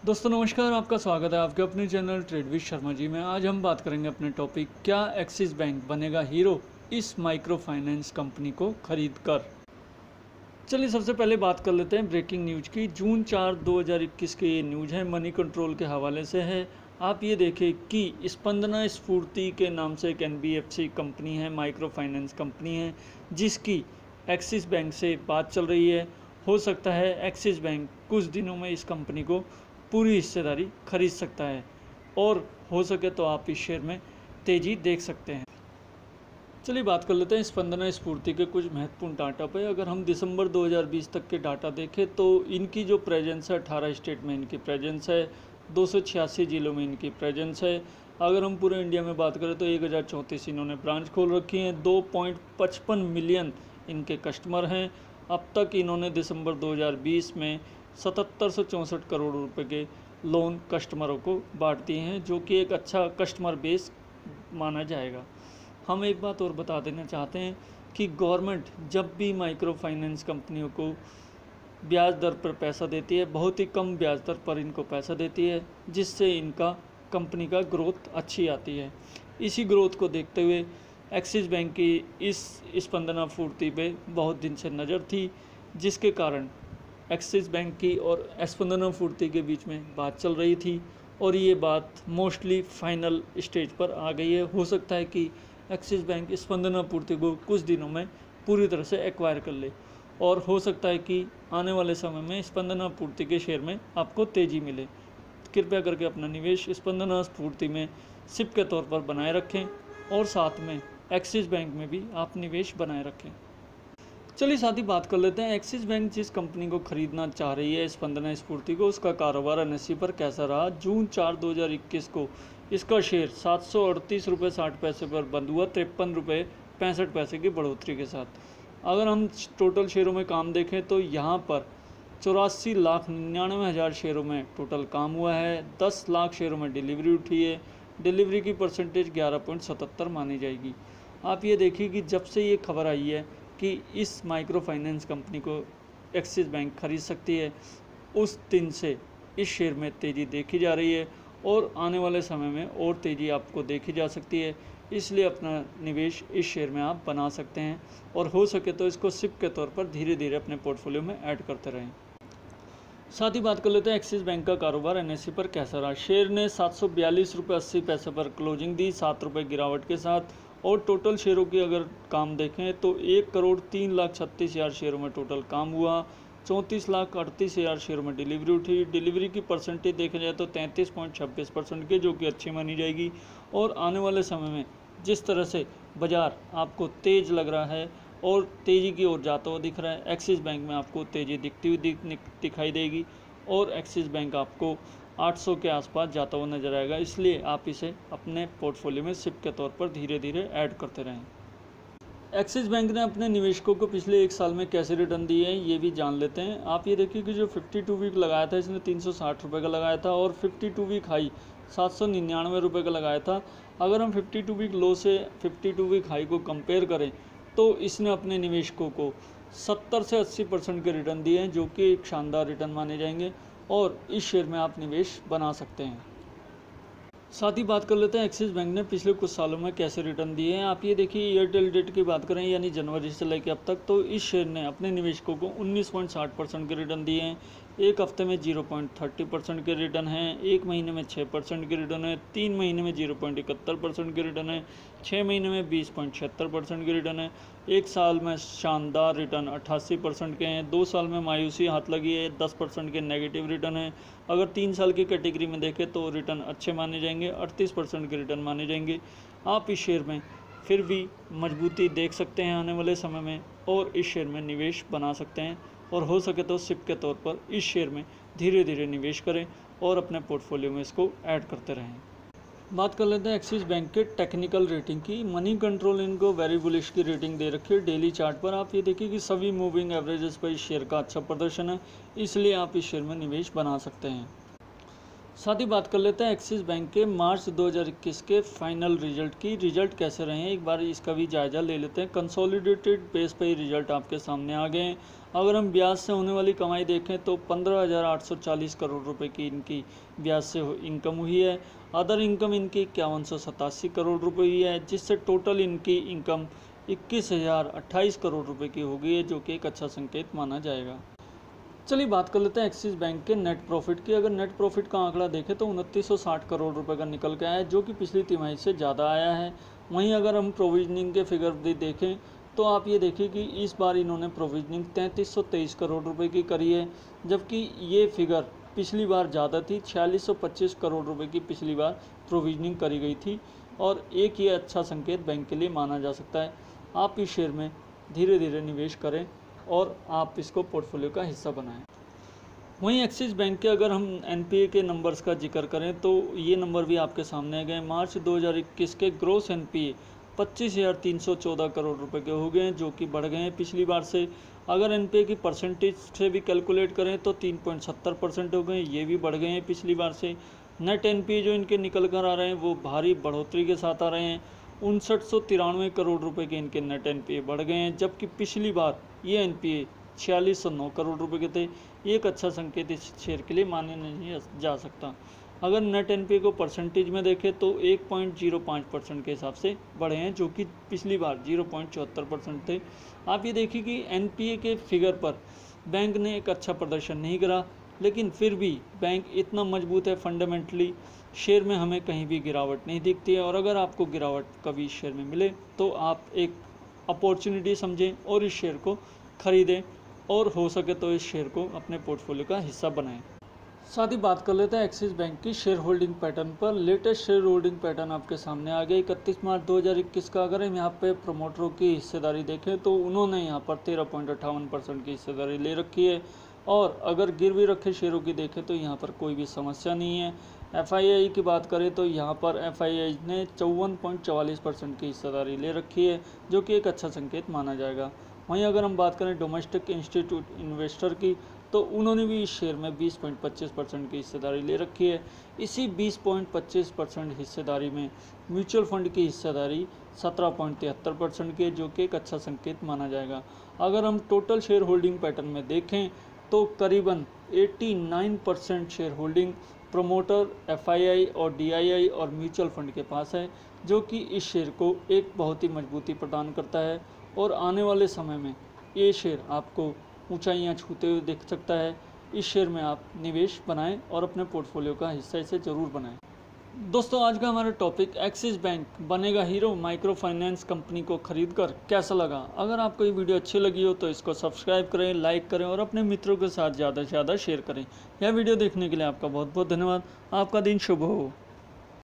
दोस्तों नमस्कार, आपका स्वागत है आपके अपने channel trade with Sharma ji में। आज हम बात करेंगे अपने टॉपिक क्या एक्सिस बैंक बनेगा हीरो इस माइक्रो फाइनेंस कंपनी को खरीद कर। चलिए सबसे पहले बात कर लेते हैं ब्रेकिंग न्यूज की। जून 4 2021 की ये न्यूज़ है, मनी कंट्रोल के हवाले से है। आप ये देखें कि स्पंदना स्फूर्ति के नाम से एक NBFC कंपनी है, माइक्रो फाइनेंस कंपनी है, जिसकी एक्सिस बैंक से बात चल रही है। हो सकता है एक्सिस बैंक कुछ दिनों में इस कंपनी को पूरी हिस्सेदारी खरीद सकता है और हो सके तो आप इस शेयर में तेज़ी देख सकते हैं। चलिए बात कर लेते हैं स्पंदना स्फूर्ति के कुछ महत्वपूर्ण डाटा पे। अगर हम दिसंबर 2020 तक के डाटा देखें तो इनकी जो प्रेजेंस है 18 स्टेट में इनकी प्रेजेंस है, 286 जिलों में इनकी प्रेजेंस है। अगर हम पूरे इंडिया में बात करें तो 1034 इन्होंने ब्रांच खोल रखी हैं, 2.55 मिलियन इनके कस्टमर हैं। अब तक इन्होंने दिसंबर 2020 में 7764 करोड़ रुपए के लोन कस्टमरों को बांट दिए हैं, जो कि एक अच्छा कस्टमर बेस माना जाएगा। हम एक बात और बता देना चाहते हैं कि गवर्नमेंट जब भी माइक्रो फाइनेंस कंपनियों को ब्याज दर पर पैसा देती है, बहुत ही कम ब्याज दर पर इनको पैसा देती है, जिससे इनका कंपनी का ग्रोथ अच्छी आती है। इसी ग्रोथ को देखते हुए एक्सिस बैंक की इस स्पंदना स्फूर्ति पे बहुत दिन से नज़र थी, जिसके कारण एक्सिस बैंक की और स्पंदना स्फूर्ति के बीच में बात चल रही थी और ये बात मोस्टली फाइनल स्टेज पर आ गई है। हो सकता है कि एक्सिस बैंक स्पंदना स्फूर्ति को कुछ दिनों में पूरी तरह से एक्वायर कर ले और हो सकता है कि आने वाले समय में स्पंदना स्फूर्ति के शेयर में आपको तेज़ी मिले। कृपया करके अपना निवेश स्पंदना स्फूर्ति में सिप के तौर पर बनाए रखें और साथ में एक्सिस बैंक में भी आप निवेश बनाए रखें। चलिए साथ ही बात कर लेते हैं एक्सिस बैंक जिस कंपनी को खरीदना चाह रही है स्पंदना स्फूर्ति को, उसका कारोबार NSE पर कैसा रहा। जून 4 2021 को इसका शेयर 738 रुपये 60 पैसे पर बंद हुआ, 53 रुपये 65 पैसे की बढ़ोतरी के साथ। अगर हम टोटल शेयरों में काम देखें तो यहाँ पर 84,99,000 शेयरों में टोटल काम हुआ है। 10 लाख शेयरों में डिलीवरी उठी है। डिलीवरी की परसेंटेज 11.77 मानी जाएगी। आप ये देखिए कि जब से ये खबर आई है कि इस माइक्रो फाइनेंस कंपनी को एक्सिस बैंक खरीद सकती है, उस दिन से इस शेयर में तेज़ी देखी जा रही है और आने वाले समय में और तेज़ी आपको देखी जा सकती है। इसलिए अपना निवेश इस शेयर में आप बना सकते हैं और हो सके तो इसको सिप के तौर पर धीरे धीरे अपने पोर्टफोलियो में ऐड करते रहें। साथ ही बात कर लेते हैं एक्सिस बैंक का कारोबार NSE पर कैसा रहा। शेयर ने 742 रुपये 80 पैसे पर क्लोजिंग दी, 7 रुपये गिरावट के साथ। और टोटल शेयरों की अगर काम देखें तो 1,03,36,000 शेयरों में टोटल काम हुआ, 34,38,000 शेयरों में डिलीवरी उठी। डिलीवरी की परसेंटेज देखा जाए तो 33.26% की, जो कि अच्छी मानी जाएगी। और आने वाले समय में जिस तरह से बाज़ार आपको तेज़ लग रहा है और तेज़ी की ओर जाता हुआ दिख रहा है, एक्सिस बैंक में आपको तेज़ी दिखती हुई दिखाई देगी और एक्सिस बैंक आपको 800 के आसपास जाता हुआ नजर आएगा। इसलिए आप इसे अपने पोर्टफोलियो में सिप के तौर पर धीरे धीरे ऐड करते रहें। एक्सिस बैंक ने अपने निवेशकों को पिछले एक साल में कैसे रिटर्न दिए हैं ये भी जान लेते हैं। आप ये देखिए कि जो 52 वीक लगाया था इसने 360 रुपये का लगाया था और 52 वीक हाई 799 रुपये का लगाया था। अगर हम 52 वीक लो से 52 वीक हाई को कंपेयर करें तो इसने अपने निवेशकों को 70 से 80% के रिटर्न दिए हैं, जो कि एक शानदार रिटर्न माने जाएंगे और इस शेयर में आप निवेश बना सकते हैं। साथ ही बात कर लेते हैं एक्सिस बैंक ने पिछले कुछ सालों में कैसे रिटर्न दिए हैं। आप ये देखिए ईयर टिल डेट की बात करें यानी जनवरी से लेकर अब तक, तो इस शेयर ने अपने निवेशकों को 19.60% के रिटर्न दिए हैं। एक हफ्ते में 0.30% के रिटर्न हैं, एक महीने में 6% के रिटर्न है, 3 महीने में 0.71% के रिटर्न है, 6 महीने में 20.76% के रिटर्न है, एक साल में शानदार रिटर्न 88% के हैं, 2 साल में मायूसी हाथ लगी है, 10% के नेगेटिव रिटर्न है। अगर 3 साल की कैटेगरी में देखें तो रिटर्न अच्छे माने जाएंगे, 38% के रिटर्न माने जाएंगे। आप इस शेयर में फिर भी मजबूती देख सकते हैं आने वाले समय में और इस शेयर में निवेश बना सकते हैं और हो सके तो सिप के तौर पर इस शेयर में धीरे धीरे निवेश करें और अपने पोर्टफोलियो में इसको ऐड करते रहें। बात कर लेते हैं एक्सिस बैंक के टेक्निकल रेटिंग की। मनी कंट्रोल इनको वेरी बुलिश की रेटिंग दे रखी है। डेली चार्ट पर आप ये देखिए कि सभी मूविंग एवरेजेस पर इस शेयर का अच्छा प्रदर्शन है, इसलिए आप इस शेयर में निवेश बना सकते हैं। साथ ही बात कर लेते हैं एक्सिस बैंक के मार्च 2021 के फाइनल रिजल्ट की। रिजल्ट कैसे रहे हैं एक बार इसका भी जायज़ा ले लेते हैं। कंसोलिडेटेड बेस पे ही रिजल्ट आपके सामने आ गए हैं। अगर हम ब्याज से होने वाली कमाई देखें तो 15,840 करोड़ रुपए की इनकी ब्याज से इनकम हुई है। अदर इनकम इनकी 5187 करोड़ रुपए हुई है, जिससे टोटल इनकी इनकम 21,028 करोड़ रुपए की हो गई है, जो कि एक अच्छा संकेत माना जाएगा। चलिए बात कर लेते हैं एक्सिस बैंक के नेट प्रॉफिट की। अगर नेट प्रॉफिट का आंकड़ा देखें तो 2960 करोड़ रुपए का निकल के आया है, जो कि पिछली तिमाही से ज़्यादा आया है। वहीं अगर हम प्रोविजनिंग के फिगर भी देखें तो आप ये देखिए कि इस बार इन्होंने प्रोविजनिंग 3323 करोड़ रुपए की करी है, जबकि ये फिगर पिछली बार ज़्यादा थी। 4625 करोड़ रुपए की पिछली बार प्रोविजनिंग करी गई थी, और एक ये अच्छा संकेत बैंक के लिए माना जा सकता है। आप इस शेयर में धीरे धीरे निवेश करें और आप इसको पोर्टफोलियो का हिस्सा बनाएं। वहीं एक्सिस बैंक के अगर हम एनपीए के नंबर्स का जिक्र करें तो ये नंबर भी आपके सामने आ गए। मार्च 2021 के ग्रोस एनपीए 25,314 करोड़ रुपए के हो गए हैं, जो कि बढ़ गए हैं पिछली बार से। अगर एनपीए की परसेंटेज से भी कैलकुलेट करें तो 3.70% हो गए, ये भी बढ़ गए हैं पिछली बार से। नेट एनपीए जो इनके निकल कर आ रहे हैं वो भारी बढ़ोतरी के साथ आ रहे हैं। 5993 करोड़ रुपए के इनके नेट एनपीए बढ़ गए हैं, जबकि पिछली बार ये एनपीए 4609 करोड़ रुपए के थे। एक अच्छा संकेत इस शेयर के लिए माने नहीं जा सकता। अगर नेट एनपीए को परसेंटेज में देखें तो 1.05% के हिसाब से बढ़े हैं, जो कि पिछली बार 0.74% थे। आप ये देखिए कि एनपीए के फिगर पर बैंक ने एक अच्छा प्रदर्शन नहीं करा, लेकिन फिर भी बैंक इतना मजबूत है फंडामेंटली, शेयर में हमें कहीं भी गिरावट नहीं दिखती है। और अगर आपको गिरावट कभी शेयर में मिले तो आप एक अपॉर्चुनिटी समझें और इस शेयर को खरीदें, और हो सके तो इस शेयर को अपने पोर्टफोलियो का हिस्सा बनाएं। साथ ही बात कर लेते हैं एक्सिस बैंक की शेयर होल्डिंग पैटर्न पर। लेटेस्ट शेयर होल्डिंग पैटर्न आपके सामने आ गया 31 मार्च 2021 का। अगर हम यहाँ पे प्रमोटरों की हिस्सेदारी देखें तो उन्होंने यहाँ पर 13.58% की हिस्सेदारी ले रखी है, और अगर गिरवी रखे शेयरों की देखें तो यहाँ पर कोई भी समस्या नहीं है। एफआईआई की बात करें तो यहाँ पर एफआईआई ने 54.44% की हिस्सेदारी ले रखी है, जो कि एक अच्छा संकेत माना जाएगा। वहीं अगर हम बात करें डोमेस्टिक इंस्टीट्यूट इन्वेस्टर की तो उन्होंने भी इस शेयर में 20.25% की हिस्सेदारी ले रखी है। इसी 20.25% हिस्सेदारी में म्यूचुअल फंड की हिस्सेदारी 17.73% की है, जो कि एक अच्छा संकेत माना जाएगा। अगर हम टोटल शेयर होल्डिंग पैटर्न में देखें तो करीबन 89% शेयर होल्डिंग प्रमोटर, एफआईआई और डीआईआई और म्यूचुअल फंड के पास है, जो कि इस शेयर को एक बहुत ही मजबूती प्रदान करता है। और आने वाले समय में ये शेयर आपको ऊंचाइयां छूते हुए दिख सकता है। इस शेयर में आप निवेश बनाएं और अपने पोर्टफोलियो का हिस्सा इसे ज़रूर बनाएं। दोस्तों, आज का हमारा टॉपिक एक्सिस बैंक बनेगा हीरो माइक्रो फाइनेंस कंपनी को खरीदकर कैसा लगा। अगर आपको ये वीडियो अच्छी लगी हो तो इसको सब्सक्राइब करें, लाइक करें और अपने मित्रों के साथ ज़्यादा से ज़्यादा शेयर करें। यह वीडियो देखने के लिए आपका बहुत बहुत धन्यवाद। आपका दिन शुभ हो।